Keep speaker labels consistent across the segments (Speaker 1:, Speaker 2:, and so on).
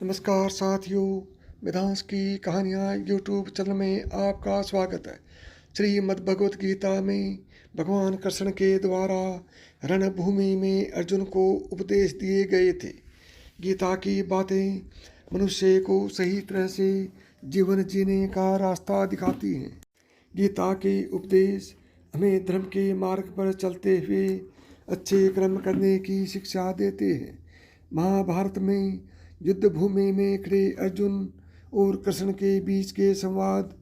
Speaker 1: नमस्कार साथियों, वेदांश की कहानियाँ यूट्यूब चैनल में आपका स्वागत है। श्रीमद् भगवत गीता में भगवान कृष्ण के द्वारा रणभूमि में अर्जुन को उपदेश दिए गए थे। गीता की बातें मनुष्य को सही तरह से जीवन जीने का रास्ता दिखाती हैं। गीता के उपदेश हमें धर्म के मार्ग पर चलते हुए अच्छे कर्म करने की शिक्षा देते हैं। महाभारत में युद्ध भूमि में खड़े अर्जुन और कृष्ण के बीच के संवाद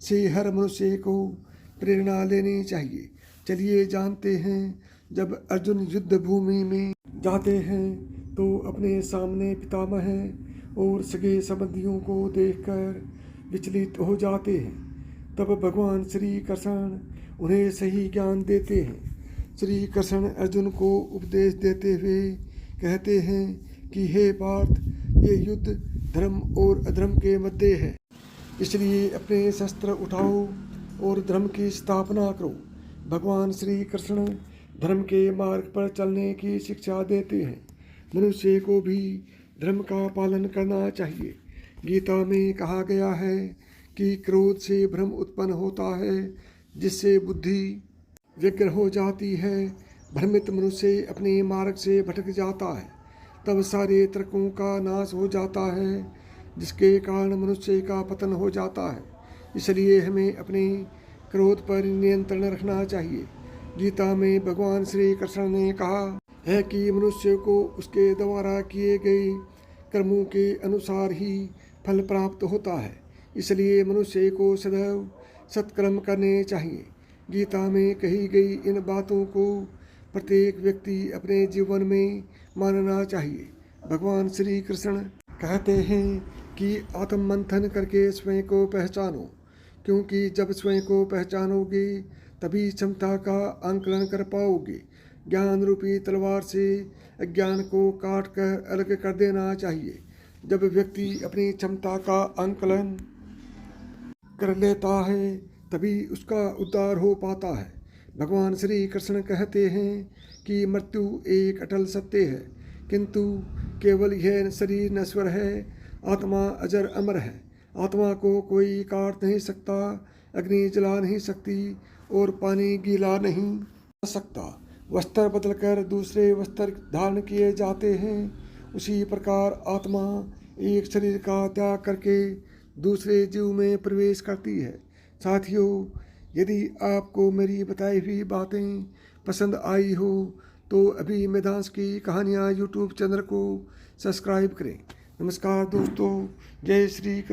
Speaker 1: से हर मनुष्य को प्रेरणा लेनी चाहिए। चलिए जानते हैं, जब अर्जुन युद्ध भूमि में जाते हैं तो अपने सामने पितामह और सगे संबंधियों को देखकर विचलित हो जाते हैं। तब भगवान श्री कृष्ण उन्हें सही ज्ञान देते हैं। श्री कृष्ण अर्जुन को उपदेश देते हुए कहते हैं कि हे पार्थ, ये युद्ध धर्म और अधर्म के मध्य है, इसलिए अपने शस्त्र उठाओ और धर्म की स्थापना करो। भगवान श्री कृष्ण धर्म के मार्ग पर चलने की शिक्षा देते हैं। मनुष्य को भी धर्म का पालन करना चाहिए। गीता में कहा गया है कि क्रोध से भ्रम उत्पन्न होता है, जिससे बुद्धि व्यग्र हो जाती है। भ्रमित मनुष्य अपने मार्ग से भटक जाता है, तब सारे तर्कों का नाश हो जाता है, जिसके कारण मनुष्य का पतन हो जाता है। इसलिए हमें अपने क्रोध पर नियंत्रण रखना चाहिए। गीता में भगवान श्री कृष्ण ने कहा है कि मनुष्य को उसके द्वारा किए गए कर्मों के अनुसार ही फल प्राप्त होता है, इसलिए मनुष्य को सदैव सत्कर्म करने चाहिए। गीता में कही गई इन बातों को प्रत्येक व्यक्ति अपने जीवन में मानना चाहिए। भगवान श्री कृष्ण कहते हैं कि आत्ममंथन करके स्वयं को पहचानो, क्योंकि जब स्वयं को पहचानोगे तभी क्षमता का आंकलन कर पाओगे। ज्ञान रूपी तलवार से अज्ञान को काट कर अलग कर देना चाहिए। जब व्यक्ति अपनी क्षमता का आंकलन कर लेता है तभी उसका उद्धार हो पाता है। भगवान श्री कृष्ण कहते हैं कि मृत्यु एक अटल सत्य है, किंतु केवल यह शरीर नश्वर है, आत्मा अजर अमर है। आत्मा को कोई काट नहीं सकता, अग्नि जला नहीं सकती और पानी गीला नहीं कर सकता। वस्त्र बदलकर दूसरे वस्त्र धारण किए जाते हैं, उसी प्रकार आत्मा एक शरीर का त्याग करके दूसरे जीव में प्रवेश करती है। साथियों, यदि आपको मेरी बताई हुई बातें पसंद आई हो तो अभी वेदांश की कहानियाँ यूट्यूब चैनल को सब्सक्राइब करें। नमस्कार दोस्तों, जय श्री कृष्ण।